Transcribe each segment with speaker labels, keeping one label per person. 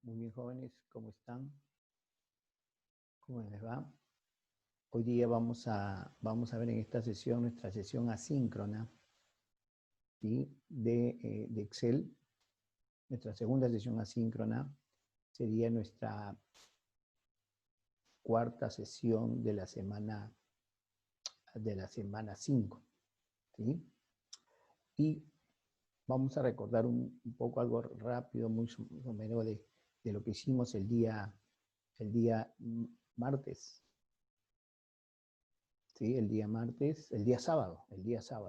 Speaker 1: Muy bien, jóvenes, ¿cómo están? ¿Cómo les va? Hoy día vamos a ver en esta sesión, nuestra sesión asíncrona, ¿sí? de Excel. Nuestra segunda sesión asíncrona sería nuestra cuarta sesión de la semana 5, ¿sí? Y vamos a recordar un poco algo rápido, muy somero de lo que hicimos el día martes. ¿Sí? El día sábado,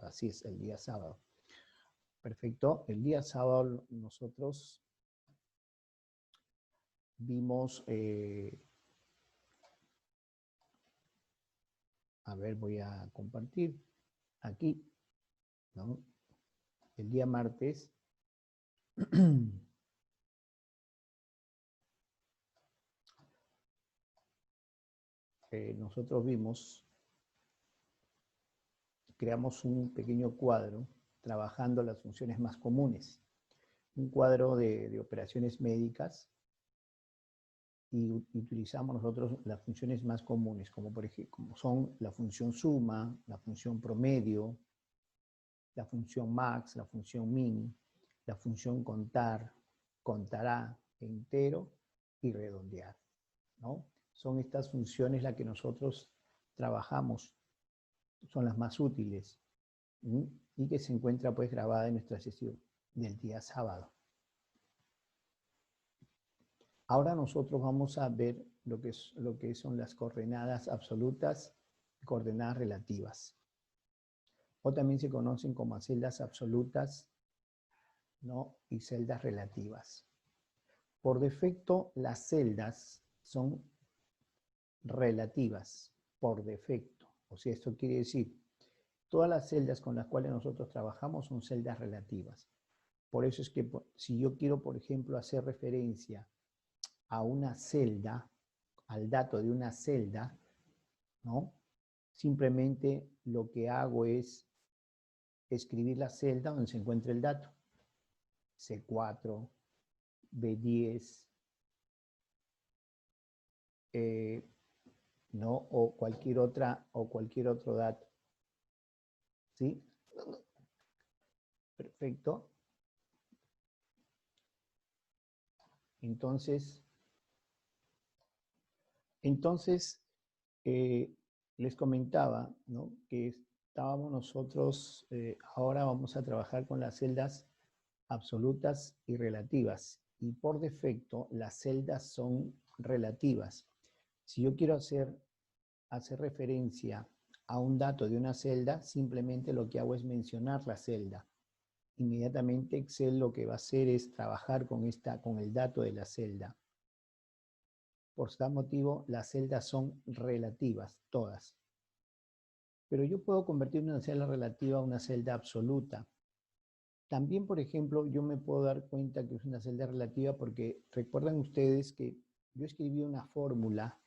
Speaker 1: así es, el día sábado. Perfecto, el día sábado nosotros vimos, a ver, voy a compartir aquí, ¿no? El día martes, nosotros creamos un pequeño cuadro trabajando las funciones más comunes, un cuadro de operaciones médicas, y utilizamos nosotros las funciones más comunes, como por ejemplo, como son la función suma, la función promedio, la función max, la función min, la función contar, contará, entero y redondear, ¿no? Son estas funciones las que nosotros trabajamos, son las más útiles, ¿sí? Y que se encuentra pues grabada en nuestra sesión del día sábado. Ahora nosotros vamos a ver lo que son las coordenadas absolutas y coordenadas relativas. O también se conocen como celdas absolutas, ¿no? Y celdas relativas. Por defecto, las celdas son relativas, por defecto. O sea, esto quiere decir, todas las celdas con las cuales nosotros trabajamos son celdas relativas. Por eso es que si yo quiero, por ejemplo, hacer referencia a una celda, al dato de una celda, ¿no? Simplemente lo que hago es escribir la celda donde se encuentra el dato. C4, B10, ¿no? O cualquier otro dato. ¿Sí? Perfecto. Entonces les comentaba, ¿no? Que estábamos nosotros, ahora vamos a trabajar con las celdas absolutas y relativas. Y por defecto, las celdas son relativas. Si yo quiero hacer referencia a un dato de una celda, simplemente lo que hago es mencionar la celda. Inmediatamente Excel lo que va a hacer es trabajar con el dato de la celda. Por tal motivo, las celdas son relativas, todas. Pero yo puedo convertir una celda relativa a una celda absoluta. También, por ejemplo, yo me puedo dar cuenta que es una celda relativa porque recuerdan ustedes que yo escribí una fórmula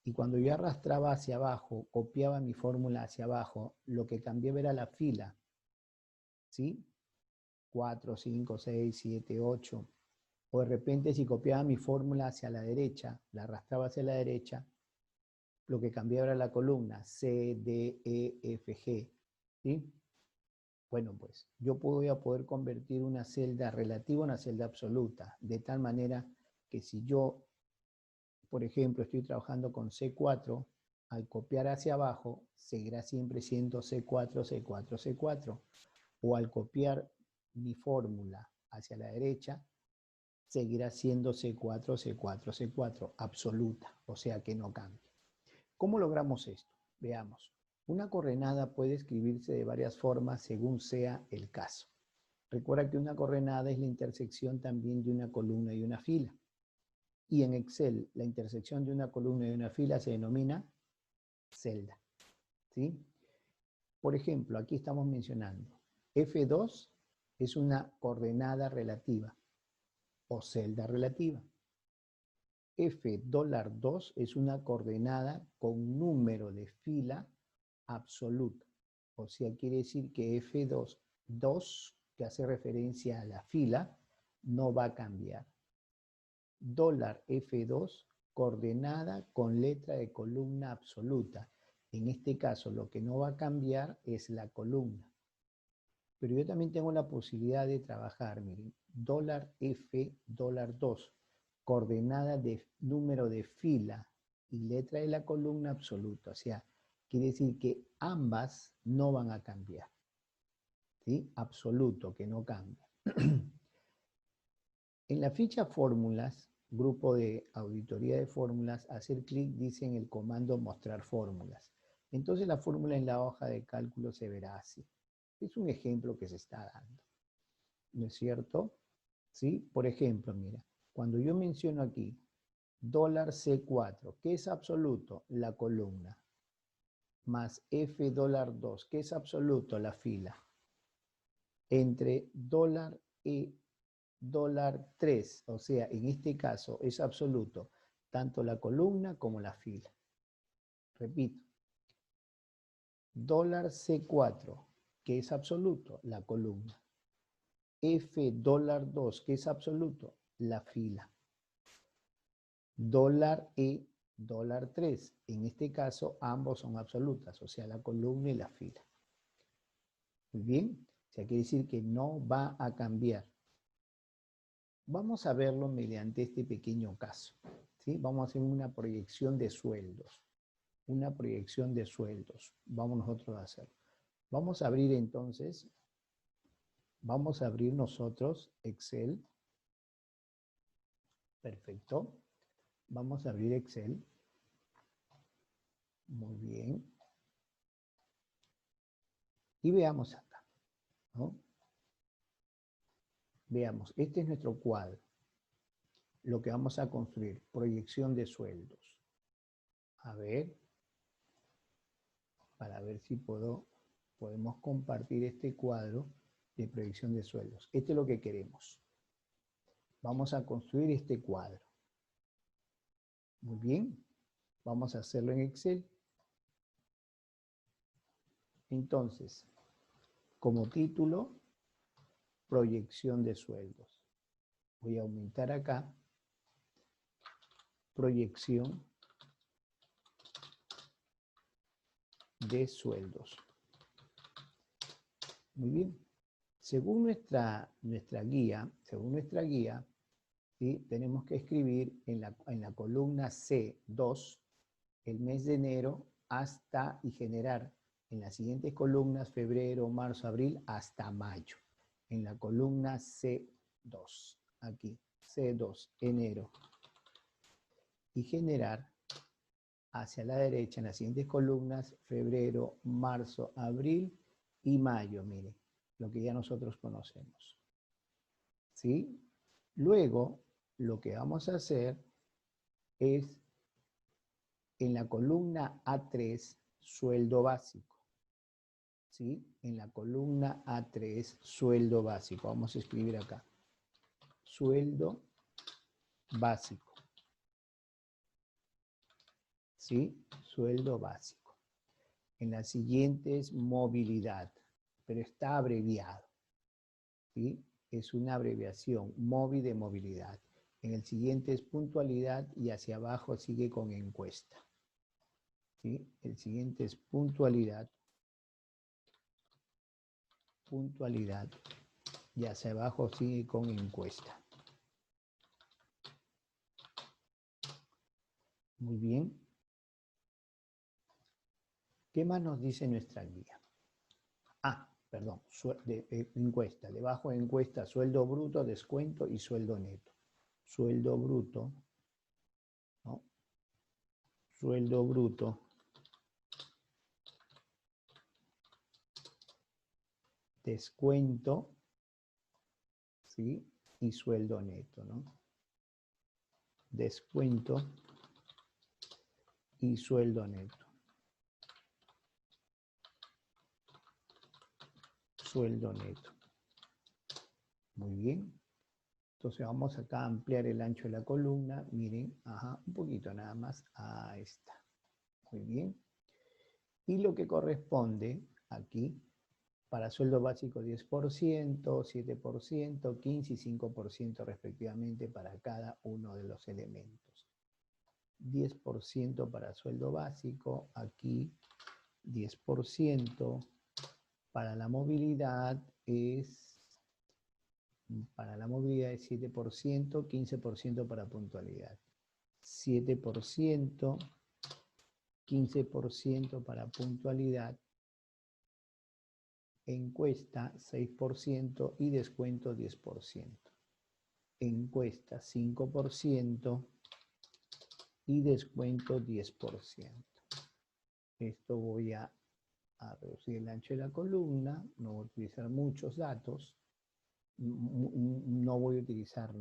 Speaker 1: y cuando yo arrastraba hacia abajo, copiaba mi fórmula hacia abajo, lo que cambiaba era la fila, ¿sí? 4, 5, 6, 7, 8. O de repente si copiaba mi fórmula hacia la derecha, la arrastraba hacia la derecha, lo que cambiaba era la columna C, D, E, F, G, ¿sí? Bueno, pues yo voy a poder convertir una celda relativa en una celda absoluta, de tal manera que si yo, por ejemplo, estoy trabajando con C4, al copiar hacia abajo, seguirá siempre siendo C4, C4, C4. O al copiar mi fórmula hacia la derecha, seguirá siendo C4, C4, C4, absoluta, o sea que no cambia. ¿Cómo logramos esto? Veamos. Una coordenada puede escribirse de varias formas según sea el caso. Recuerda que una coordenada es la intersección también de una columna y una fila. Y en Excel, la intersección de una columna y una fila se denomina celda, ¿sí? Por ejemplo, aquí estamos mencionando F2 es una coordenada relativa o celda relativa. F$2 es una coordenada con número de fila absoluto. O sea, quiere decir que F2, 2, que hace referencia a la fila, no va a cambiar. dólar F2 coordenada con letra de columna absoluta. En este caso, lo que no va a cambiar es la columna. Pero yo también tengo la posibilidad de trabajar, miren, dólar F, dólar 2, coordenada de número de fila y letra de la columna absoluta. O sea, quiere decir que ambas no van a cambiar. ¿Sí? Absoluto, que no cambia. En la ficha fórmulas, grupo de auditoría de fórmulas, hacer clic dice en el comando mostrar fórmulas. Entonces la fórmula en la hoja de cálculo se verá así. Es un ejemplo que se está dando. ¿No es cierto? ¿Sí? Por ejemplo, mira, cuando yo menciono aquí dólar C4, ¿qué es absoluto? La columna. Más F dólar 2, ¿qué es absoluto? La fila. Entre dólar E dólar 3, o sea, en este caso es absoluto tanto la columna como la fila. Repito, dólar C4, que es absoluto, la columna. F dólar 2, que es absoluto, la fila. Dólar E dólar 3, en este caso ambos son absolutas, o sea, la columna y la fila. Muy bien, o sea, quiere decir que no va a cambiar. Vamos a verlo mediante este pequeño caso. ¿Sí? Vamos a hacer una proyección de sueldos. Una proyección de sueldos. Vamos nosotros a hacerlo. Vamos a abrir entonces, vamos a abrir nosotros Excel. Perfecto. Vamos a abrir Excel. Muy bien. Y veamos acá, ¿no? Veamos, este es nuestro cuadro. Lo que vamos a construir, proyección de sueldos. A ver, para ver si podemos compartir este cuadro de proyección de sueldos. Este es lo que queremos. Vamos a construir este cuadro. Muy bien. Vamos a hacerlo en Excel. Entonces, como título, proyección de sueldos. Voy a aumentar acá, proyección de sueldos. Muy bien. Según nuestra guía, ¿sí? Tenemos que escribir en la columna C2 el mes de enero hasta y generar en las siguientes columnas febrero, marzo, abril hasta mayo. En la columna C2, aquí, C2, enero. Y generar hacia la derecha en las siguientes columnas febrero, marzo, abril y mayo, mire, lo que ya nosotros conocemos. ¿Sí? Luego, lo que vamos a hacer es en la columna A3, sueldo básico. ¿Sí? En la columna A3, sueldo básico. Vamos a escribir acá. Sueldo básico. ¿Sí? Sueldo básico. En la siguiente es movilidad, pero está abreviado. ¿Sí? Es una abreviación, MOVI de movilidad. En el siguiente es puntualidad y hacia abajo sigue con encuesta. ¿Sí? El siguiente es puntualidad. Puntualidad. Y hacia abajo sigue con encuesta. Muy bien. ¿Qué más nos dice nuestra guía? Perdón, encuesta. Debajo de encuesta, sueldo bruto, descuento y sueldo neto. Sueldo bruto, ¿no? Sueldo bruto, descuento, ¿sí? Y sueldo neto, ¿no? Descuento y sueldo neto. Sueldo neto. Muy bien. Entonces vamos acá a ampliar el ancho de la columna. Miren, un poquito nada más. Ahí está. Muy bien. Y lo que corresponde aquí Para sueldo básico 10%, 7%, 15% y 5% respectivamente para cada uno de los elementos. 10% para sueldo básico, aquí 10%. Para la movilidad es 7%, 15% para puntualidad. 7%, 15% para puntualidad. Encuesta 6% y descuento 10%. Encuesta 5% y descuento 10%. Esto voy a reducir el ancho de la columna, no voy a utilizar muchos datos, no voy a utilizar,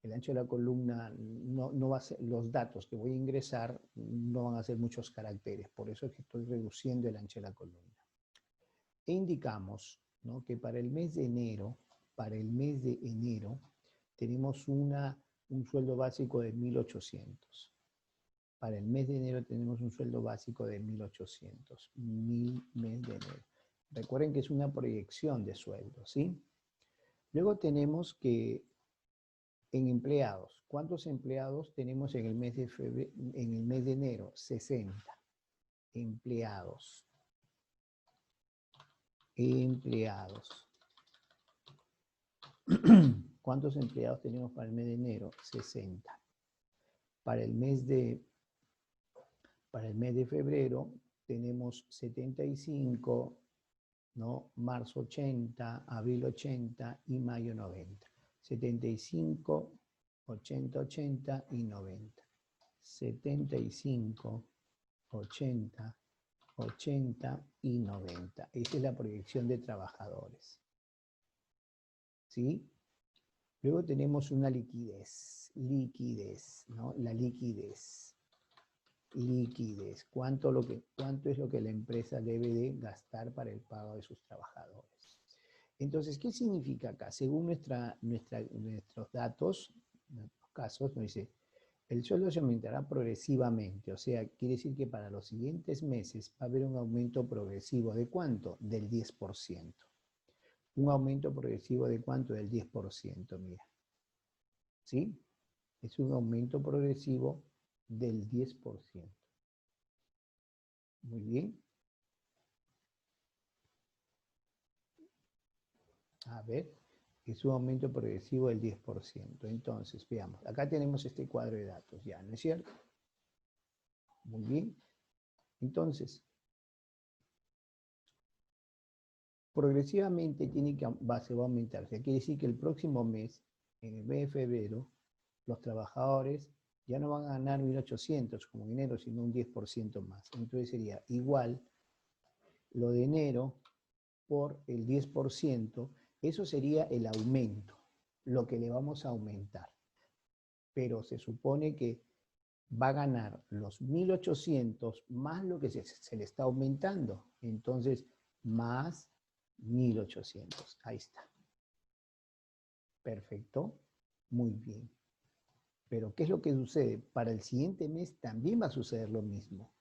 Speaker 1: el ancho de la columna no va a ser, los datos que voy a ingresar no van a ser muchos caracteres, por eso es que estoy reduciendo el ancho de la columna. E indicamos, ¿no?, que para el mes de enero, tenemos un sueldo básico de 1.800. Para el mes de enero tenemos un sueldo básico de 1.800. Mes de enero. Recuerden que es una proyección de sueldo, ¿sí? Luego tenemos que en empleados. ¿Cuántos empleados tenemos en el mes de enero? 60. Empleados. ¿Cuántos empleados tenemos para el mes de enero? 60. Para el mes de febrero tenemos 75, ¿no? Marzo 80, abril 80 y mayo 90. 75, 80, 80 y 90. 75, 80, 80 y 90. Esa es la proyección de trabajadores. ¿Sí? Luego tenemos una liquidez, ¿no? La liquidez. ¿Cuánto es lo que la empresa debe de gastar para el pago de sus trabajadores? Entonces, ¿qué significa acá? Según nuestros datos, en nuestros casos, nos dice, el sueldo se aumentará progresivamente, o sea, quiere decir que para los siguientes meses va a haber un aumento progresivo. ¿De cuánto? Del 10%. Un aumento progresivo ¿de cuánto? Del 10%, mira. ¿Sí? Es un aumento progresivo del 10%. Muy bien. A ver, es un aumento progresivo del 10%. Entonces, veamos, acá tenemos este cuadro de datos, ¿ya? ¿No es cierto? Muy bien. Entonces, progresivamente se va a aumentar. O sea, quiere decir que el próximo mes, en el mes de febrero, los trabajadores ya no van a ganar 1.800 como en enero, sino un 10% más. Entonces sería igual lo de enero por el 10%, eso sería el aumento, lo que le vamos a aumentar. Pero se supone que va a ganar los 1.800 más lo que se le está aumentando. Entonces, más 1.800. Ahí está. Perfecto. Muy bien. Pero, ¿qué es lo que sucede? Para el siguiente mes también va a suceder lo mismo.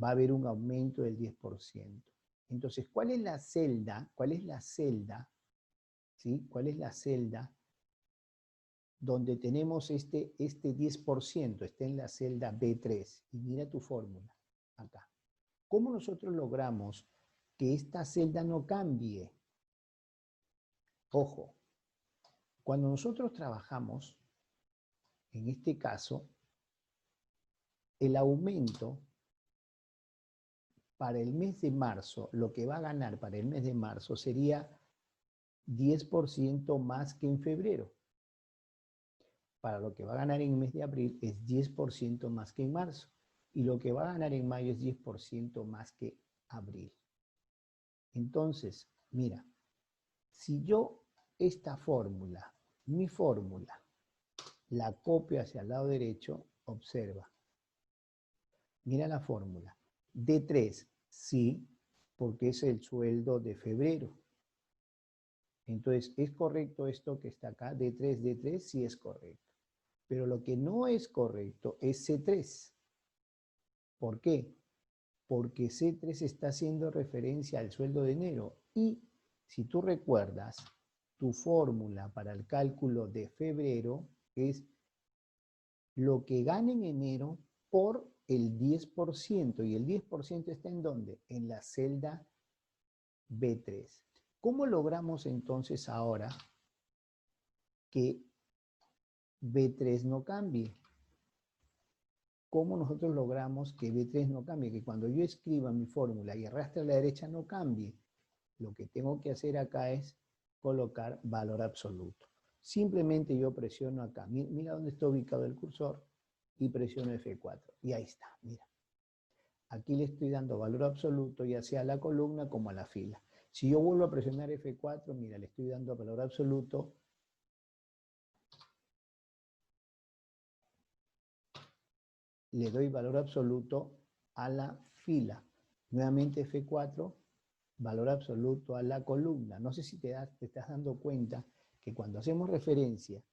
Speaker 1: Va a haber un aumento del 10%. Entonces, ¿cuál es la celda? ¿Cuál es la celda? ¿Sí? ¿Cuál es la celda donde tenemos este 10%? Está en la celda B3. Y mira tu fórmula, acá. ¿Cómo nosotros logramos que esta celda no cambie? Ojo, cuando nosotros trabajamos, en este caso, el aumento para el mes de marzo, lo que va a ganar para el mes de marzo sería 10% más que en febrero. Para lo que va a ganar en el mes de abril es 10% más que en marzo. Y lo que va a ganar en mayo es 10% más que abril. Entonces, mira, si yo esta fórmula, mi fórmula, la copio hacia el lado derecho, observa. Mira la fórmula. D3, sí, porque es el sueldo de febrero. Entonces, ¿es correcto esto que está acá? D3, sí es correcto. Pero lo que no es correcto es C3. ¿Por qué? porque C3 está haciendo referencia al sueldo de enero. Y si tú recuerdas, tu fórmula para el cálculo de febrero es lo que gana en enero por el 10%. ¿Y el 10% está en dónde? En la celda B3. ¿Cómo logramos entonces ahora que B3 no cambie? ¿Cómo nosotros logramos que B3 no cambie? Que cuando yo escriba mi fórmula y arrastre a la derecha no cambie. Lo que tengo que hacer acá es colocar valor absoluto. Simplemente yo presiono acá. Mira dónde está ubicado el cursor y presiono F4. Y ahí está, mira. Aquí le estoy dando valor absoluto ya sea a la columna como a la fila. Si yo vuelvo a presionar F4, mira, le estoy dando valor absoluto. Le doy valor absoluto a la fila. Nuevamente F4, valor absoluto a la columna. No sé si te estás dando cuenta que cuando hacemos referencia,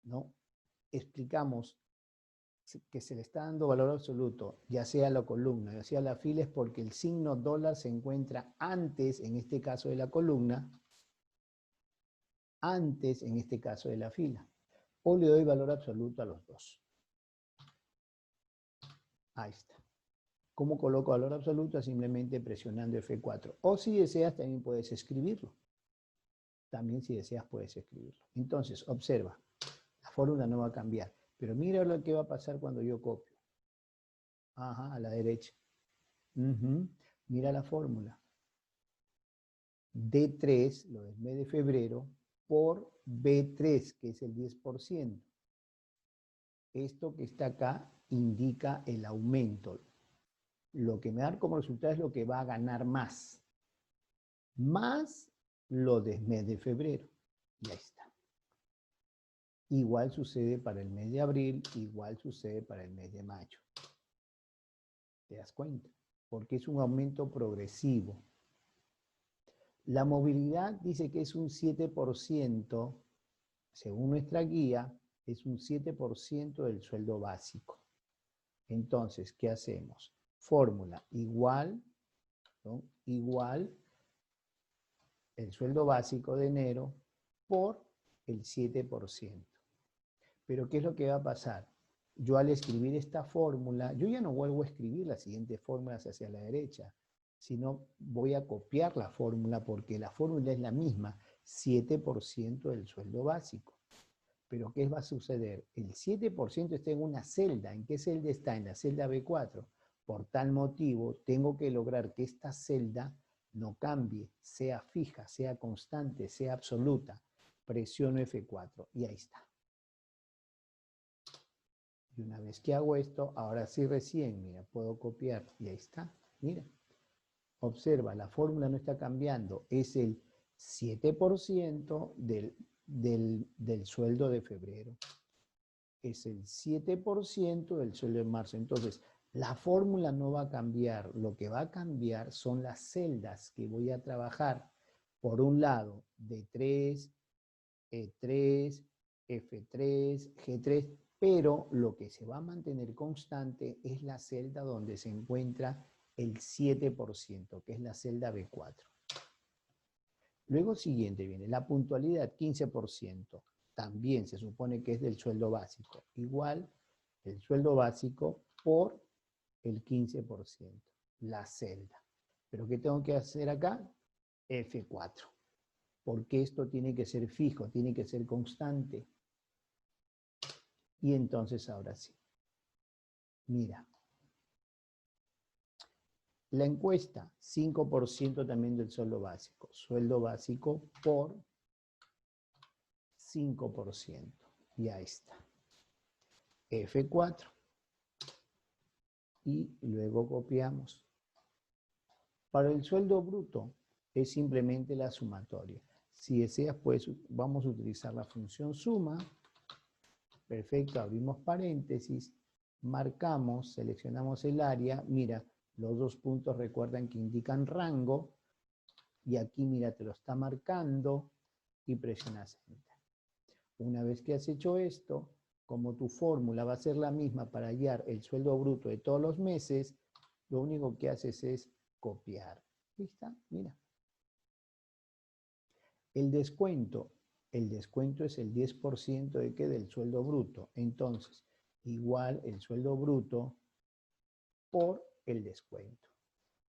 Speaker 1: ¿no? Explicamos que se le está dando valor absoluto, ya sea a la columna, ya sea a la fila, es porque el signo dólar se encuentra antes, en este caso de la columna, antes, en este caso de la fila. O le doy valor absoluto a los dos. Ahí está. ¿Cómo coloco valor absoluto? Simplemente presionando F4. O si deseas, también puedes escribirlo. También si deseas, puedes escribirlo. Entonces, observa. La fórmula no va a cambiar. Pero mira lo que va a pasar cuando yo copio. Ajá, a la derecha. Mira la fórmula. D3, lo del mes de febrero, por B3, que es el 10%. Esto que está acá indica el aumento. Lo que me da como resultado es lo que va a ganar más. Más lo del mes de febrero. Y ahí está. Igual sucede para el mes de abril, igual sucede para el mes de mayo. ¿Te das cuenta? Porque es un aumento progresivo. La movilidad dice que es un 7%, según nuestra guía, es un 7% del sueldo básico. Entonces, ¿qué hacemos? Fórmula igual, ¿no? Igual el sueldo básico de enero por el 7%. Pero ¿qué es lo que va a pasar? Yo al escribir esta fórmula, yo ya no vuelvo a escribir las siguientes fórmulas hacia la derecha, sino voy a copiar la fórmula porque la fórmula es la misma, 7% del sueldo básico. Pero ¿qué va a suceder? El 7% está en una celda. ¿En qué celda está? En la celda B4. Por tal motivo, tengo que lograr que esta celda no cambie, sea fija, sea constante, sea absoluta. Presiono F4 y ahí está. Y una vez que hago esto, ahora sí recién, mira, puedo copiar y ahí está. Mira, observa, la fórmula no está cambiando. Es el 7% del sueldo de febrero. Es el 7% del sueldo de marzo. Entonces, la fórmula no va a cambiar. Lo que va a cambiar son las celdas que voy a trabajar. Por un lado, D3, E3, F3, G3, pero lo que se va a mantener constante es la celda donde se encuentra el 7%, que es la celda B4. Luego siguiente viene la puntualidad, 15%. También se supone que es del sueldo básico. Igual el sueldo básico por el 15%, la celda. ¿Pero qué tengo que hacer acá? F4. Porque esto tiene que ser fijo, tiene que ser constante. Y entonces ahora sí. Mira. La encuesta, 5% también del sueldo básico. Sueldo básico por 5%. Y ahí está. F4. Y luego copiamos. Para el sueldo bruto es simplemente la sumatoria. Si deseas, pues vamos a utilizar la función suma. Perfecto, abrimos paréntesis, marcamos, seleccionamos el área. Mira, los dos puntos recuerdan que indican rango. Y aquí, mira, te lo está marcando y presionas Enter. Una vez que has hecho esto, como tu fórmula va a ser la misma para hallar el sueldo bruto de todos los meses, lo único que haces es copiar. ¿Listo? Mira. El descuento es el 10% de qué? Del sueldo bruto. Entonces, igual el sueldo bruto por el descuento.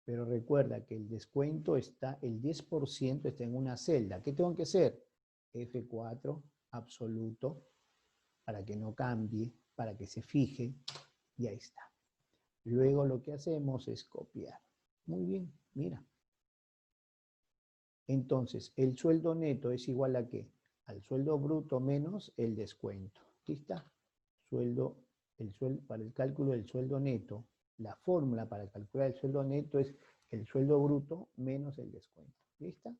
Speaker 1: Pero recuerda que el descuento está, el 10% está en una celda. ¿Qué tengo que hacer? F4 absoluto para que no cambie, para que se fije, y ahí está. Luego lo que hacemos es copiar. Muy bien, mira. Entonces, el sueldo neto es igual a ¿qué? Al sueldo bruto menos el descuento. ¿Aquí está? Para el cálculo del sueldo neto, la fórmula para calcular el sueldo neto es el sueldo bruto menos el descuento. ¿Listo?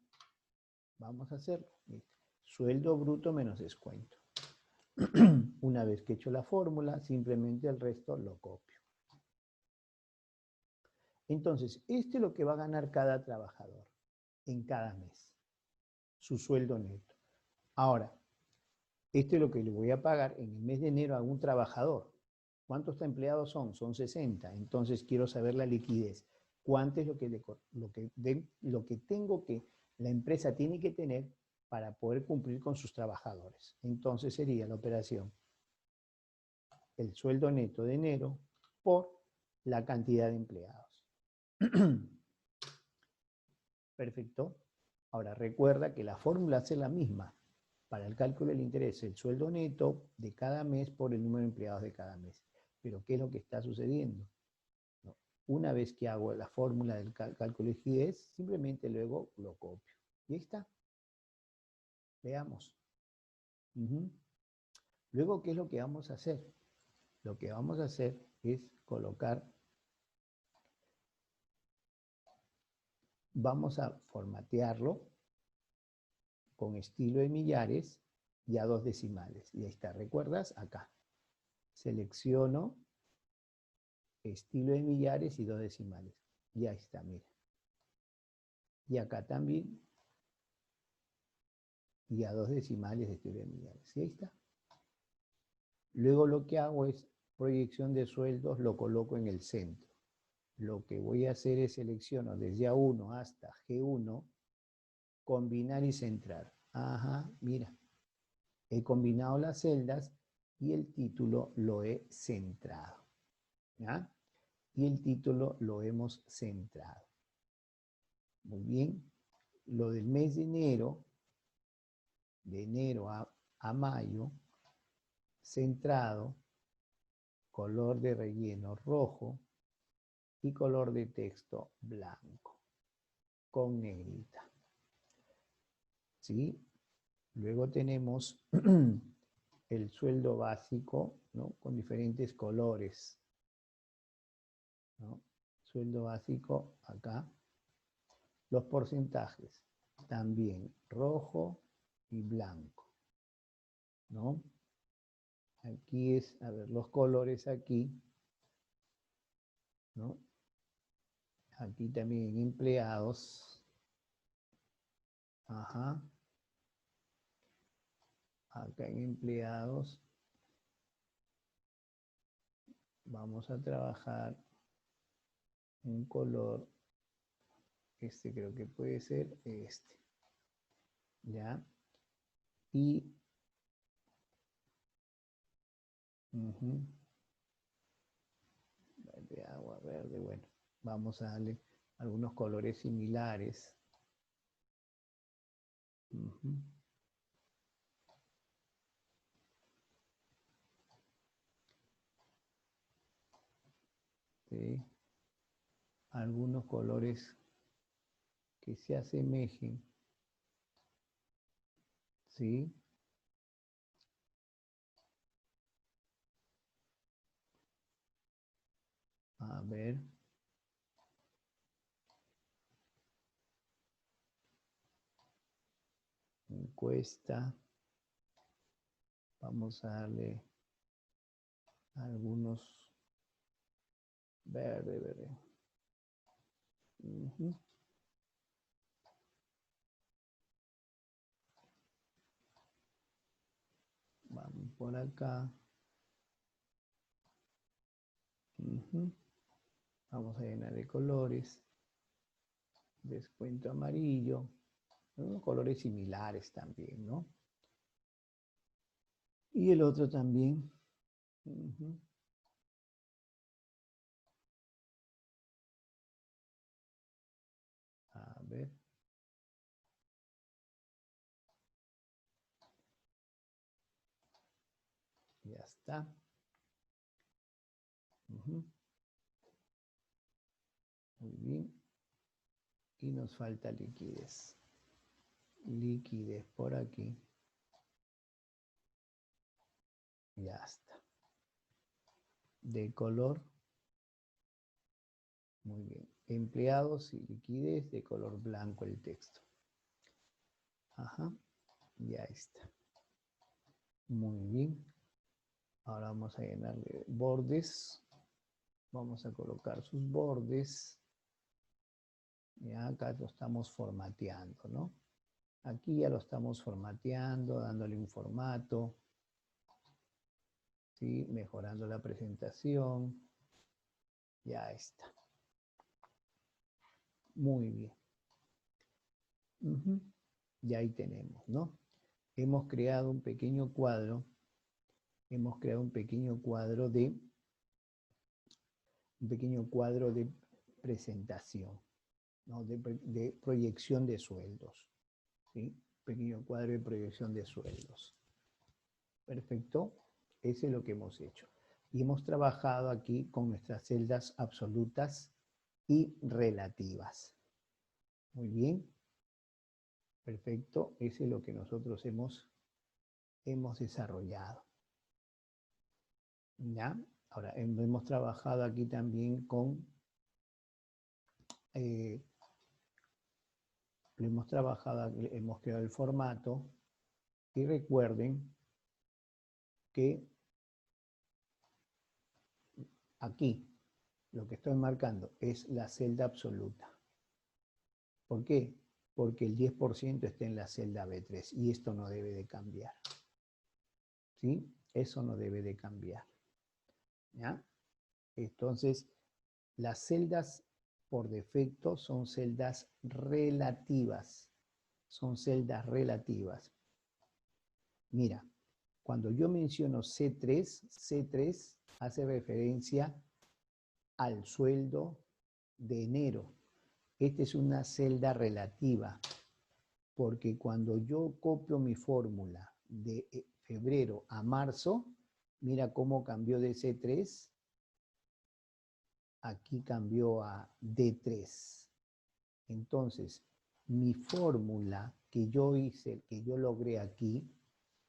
Speaker 1: Vamos a hacerlo. ¿Listo? Sueldo bruto menos descuento. Una vez que he hecho la fórmula, simplemente el resto lo copio. Entonces, esto es lo que va a ganar cada trabajador en cada mes, su sueldo neto. Ahora, esto es lo que le voy a pagar en el mes de enero a un trabajador. ¿Cuántos empleados son? Son 60. Entonces quiero saber la liquidez. ¿Cuánto es lo que tengo que, la empresa tiene que tener para poder cumplir con sus trabajadores? Entonces sería la operación el sueldo neto de enero por la cantidad de empleados. Perfecto. Ahora recuerda que la fórmula es la misma. Para el cálculo del interés, el sueldo neto de cada mes por el número de empleados de cada mes. Pero ¿qué es lo que está sucediendo? No. Una vez que hago la fórmula del cálculo de liquidez, simplemente luego lo copio. ¿Y ahí está? Veamos. Luego, ¿qué es lo que vamos a hacer? Lo que vamos a hacer es colocar, vamos a formatearlo con estilo de millares y a 2 decimales. Y ahí está, ¿recuerdas? Acá. Selecciono estilo de millares y 2 decimales. Y ahí está, mira. Y acá también. Y a 2 decimales de estilo de millares. Y ahí está. Luego lo que hago es proyección de sueldos, lo coloco en el centro. Lo que voy a hacer es selecciono desde A1 hasta G1, combinar y centrar. Ajá, mira. He combinado las celdas y el título lo he centrado. ¿Ya? Y el título lo hemos centrado. Muy bien. Lo del mes de enero a mayo, centrado, color de relleno rojo y color de texto blanco, con negrita. ¿Sí? Luego tenemos el sueldo básico, ¿no? Con diferentes colores, ¿no? Sueldo básico acá. Los porcentajes, también rojo y blanco, ¿no? Aquí es, a ver, los colores aquí, ¿no? Aquí también empleados. Ajá. Acá en empleados vamos a trabajar un color, este creo que puede ser este, ¿ya? Y verde, agua, verde, bueno, vamos a darle algunos colores similares. ¿Sí? Algunos colores que se asemejen, ¿sí? A ver. Encuesta. Vamos a darle algunos verde, verde. Vamos por acá. Vamos a llenar de colores. Descuento amarillo. Unos colores similares también, ¿no? Y el otro también. A ver. Ya está. Muy bien. Y nos falta liquidez. Liquidez por aquí. Ya está. De color. Muy bien. Empleados y liquidez de color blanco el texto. Ajá. Ya está. Muy bien. Ahora vamos a llenarle bordes. Vamos a colocar sus bordes. Ya acá lo estamos formateando, ¿no? Aquí ya lo estamos formateando, dándole un formato. ¿Sí? Mejorando la presentación. Ya está. Muy bien. Y ahí tenemos, ¿no? Hemos creado un pequeño cuadro. Hemos creado un pequeño cuadro de presentación, ¿no? De proyección de sueldos. ¿Sí? Pequeño cuadro de proyección de sueldos. Perfecto. Ese es lo que hemos hecho. Y hemos trabajado aquí con nuestras celdas absolutas y relativas. Muy bien. Perfecto. Ese es lo que nosotros hemos desarrollado. ¿Ya? Ahora, hemos trabajado aquí también con... hemos creado el formato. Y recuerden que aquí lo que estoy marcando es la celda absoluta. ¿Por qué? Porque el 10% está en la celda B3 y esto no debe de cambiar. ¿Sí? Eso no debe de cambiar. ¿Ya? Entonces, las celdas por defecto son celdas relativas. Son celdas relativas. Mira, cuando yo menciono C3, C3 hace referencia al sueldo de enero. Esta es una celda relativa, porque cuando yo copio mi fórmula de febrero a marzo, mira cómo cambió de C3, aquí cambió a D3. Entonces, mi fórmula que yo hice, que yo logré aquí,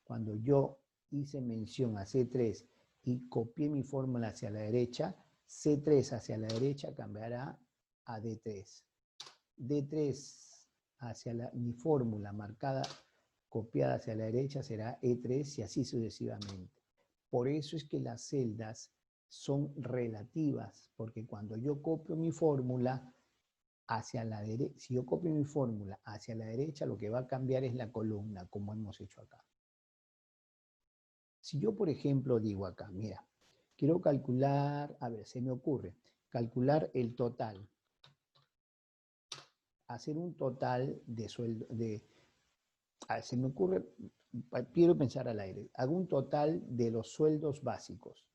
Speaker 1: cuando yo hice mención a C3 y copié mi fórmula hacia la derecha, C3 hacia la derecha cambiará a D3. D3 hacia mi fórmula marcada, copiada hacia la derecha, será E3 y así sucesivamente. Por eso es que las celdas son relativas, porque cuando yo copio mi fórmula hacia la derecha, si yo copio mi fórmula hacia la derecha, lo que va a cambiar es la columna, como hemos hecho acá. Si yo, por ejemplo, digo acá, mira, quiero calcular, a ver, se me ocurre, calcular el total. Hacer un total de sueldo, se me ocurre, quiero pensar al aire, hago un total de los sueldos básicos.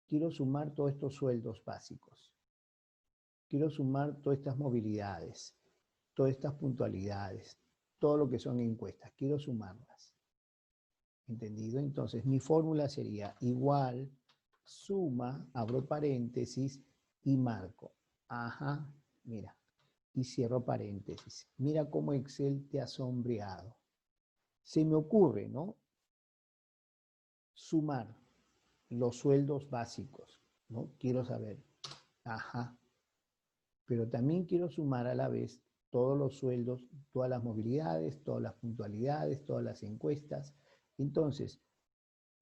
Speaker 1: Quiero sumar todos estos sueldos básicos. Quiero sumar todas estas movilidades, todas estas puntualidades, todo lo que son encuestas. Quiero sumarlas. ¿Entendido? Entonces, mi fórmula sería igual, suma, abro paréntesis y marco. Ajá, mira. Y cierro paréntesis. Mira cómo Excel te ha sombreado. Se me ocurre, ¿no? Sumar los sueldos básicos, ¿no? Quiero saber. Ajá. Pero también quiero sumar a la vez todos los sueldos, todas las movilidades, todas las puntualidades, todas las encuestas. Entonces,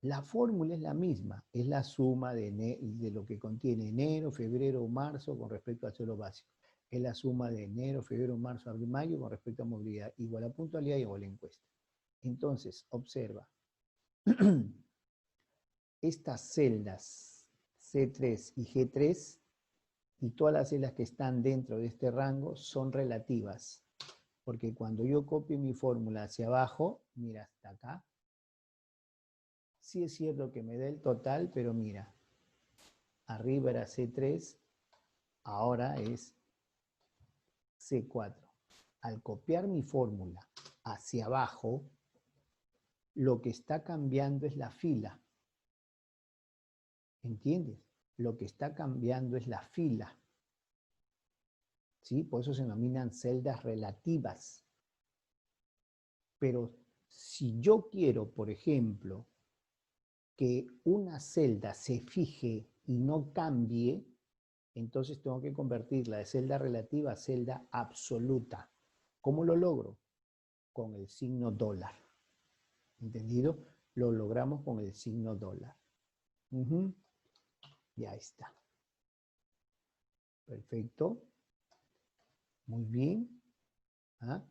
Speaker 1: la fórmula es la misma, es la suma de lo que contiene enero, febrero, marzo con respecto al sueldo básico. Es la suma de enero, febrero, marzo, abril, mayo con respecto a movilidad, igual a puntualidad igual a encuesta. Entonces, observa, estas celdas C3 y G3 y todas las celdas que están dentro de este rango son relativas. Porque cuando yo copio mi fórmula hacia abajo, mira hasta acá, sí es cierto que me da el total, pero mira, arriba era C3, ahora es C4. Al copiar mi fórmula hacia abajo, lo que está cambiando es la fila. ¿Entiendes? Lo que está cambiando es la fila. ¿Sí? Por eso se denominan celdas relativas. Pero si yo quiero, por ejemplo, que una celda se fije y no cambie, entonces tengo que convertirla de celda relativa a celda absoluta. ¿Cómo lo logro? Con el signo dólar. ¿Entendido? Lo logramos con el signo dólar. Ya está. Perfecto. Muy bien. ¿Ah?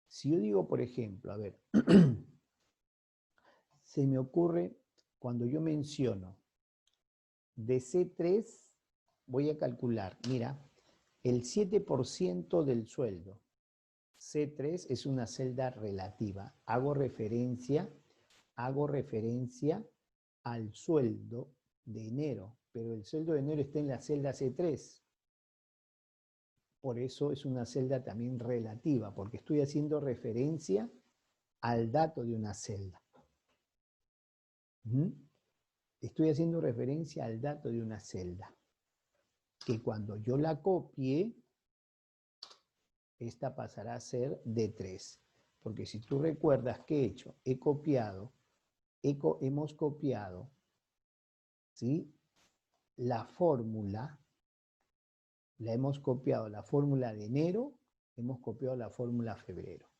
Speaker 1: Si yo digo, por ejemplo, a ver, se me ocurre cuando yo menciono de C3, voy a calcular, mira, el 7% del sueldo. C3 es una celda relativa. Hago referencia al sueldo de enero, pero el sueldo de enero está en la celda C3. Por eso es una celda también relativa, porque estoy haciendo referencia al dato de una celda. Estoy haciendo referencia al dato de una celda, que cuando yo la copie, esta pasará a ser D3. Porque si tú recuerdas que he hecho, hemos copiado, ¿sí? La fórmula, la hemos copiado, la fórmula de enero, hemos copiado la fórmula febrero.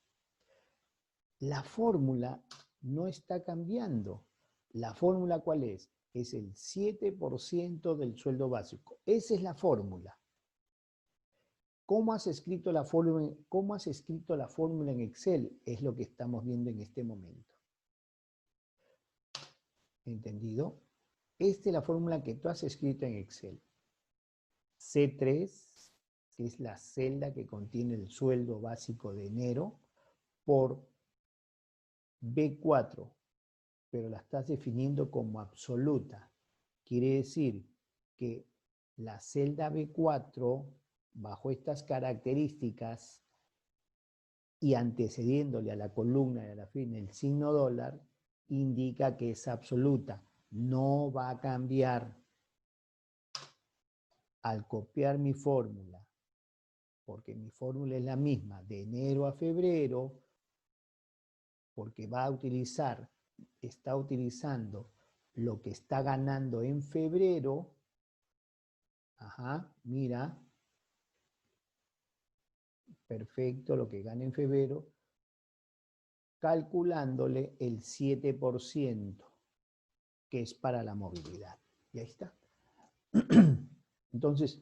Speaker 1: La fórmula no está cambiando. ¿La fórmula cuál es? Es el 7% del sueldo básico. Esa es la fórmula. ¿Cómo has escrito la fórmula en Excel? Es lo que estamos viendo en este momento. ¿Entendido? Esta es la fórmula que tú has escrito en Excel. C3, que es la celda que contiene el sueldo básico de enero, por B4, pero la estás definiendo como absoluta. Quiere decir que la celda B4, bajo estas características y antecediéndole a la columna y a la fila el signo dólar, indica que es absoluta. No va a cambiar. Al copiar mi fórmula, porque mi fórmula es la misma de enero a febrero, porque está utilizando lo que está ganando en febrero. Ajá, mira, perfecto, lo que gana en febrero, calculándole el 7%, que es para la movilidad. Y ahí está. Entonces,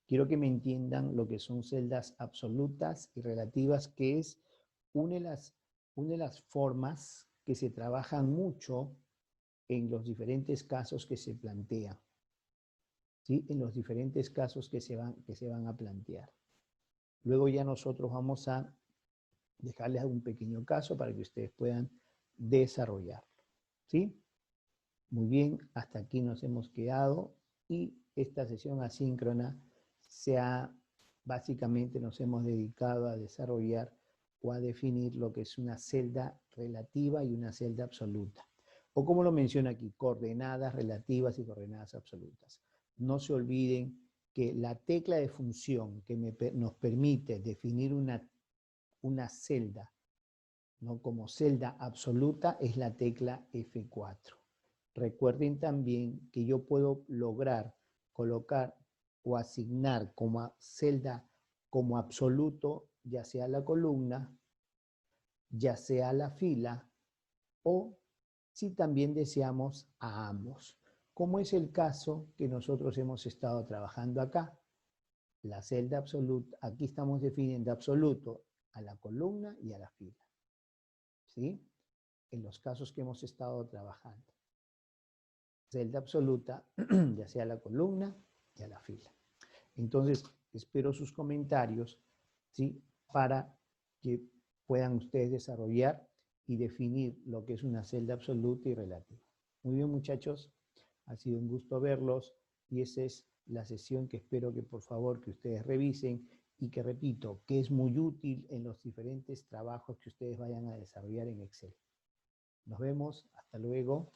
Speaker 1: quiero que me entiendan lo que son celdas absolutas y relativas, que es una de las formas que se trabajan mucho en los diferentes casos que se plantean. ¿Sí? En los diferentes casos que se van a plantear. Luego ya nosotros vamos a dejarles un pequeño caso para que ustedes puedan desarrollarlo. ¿Sí? Muy bien, hasta aquí nos hemos quedado y esta sesión asíncrona básicamente nos hemos dedicado a desarrollar o a definir lo que es una celda relativa y una celda absoluta. O como lo menciona aquí, coordenadas relativas y coordenadas absolutas. No se olviden que la tecla de función que nos permite definir una celda, ¿no?, como celda absoluta es la tecla F4. Recuerden también que yo puedo lograr colocar o asignar como celda como absoluto, ya sea la columna, ya sea la fila, o si también deseamos a ambos, como es el caso que nosotros hemos estado trabajando acá. La celda absoluta, aquí estamos definiendo absoluto a la columna y a la fila, ¿sí? En los casos que hemos estado trabajando. Celda absoluta, ya sea a la columna y a la fila. Entonces, espero sus comentarios, ¿sí? Para que puedan ustedes desarrollar y definir lo que es una celda absoluta y relativa. Muy bien, muchachos, ha sido un gusto verlos y esa es la sesión que espero que por favor que ustedes revisen y que repito, que es muy útil en los diferentes trabajos que ustedes vayan a desarrollar en Excel. Nos vemos, hasta luego.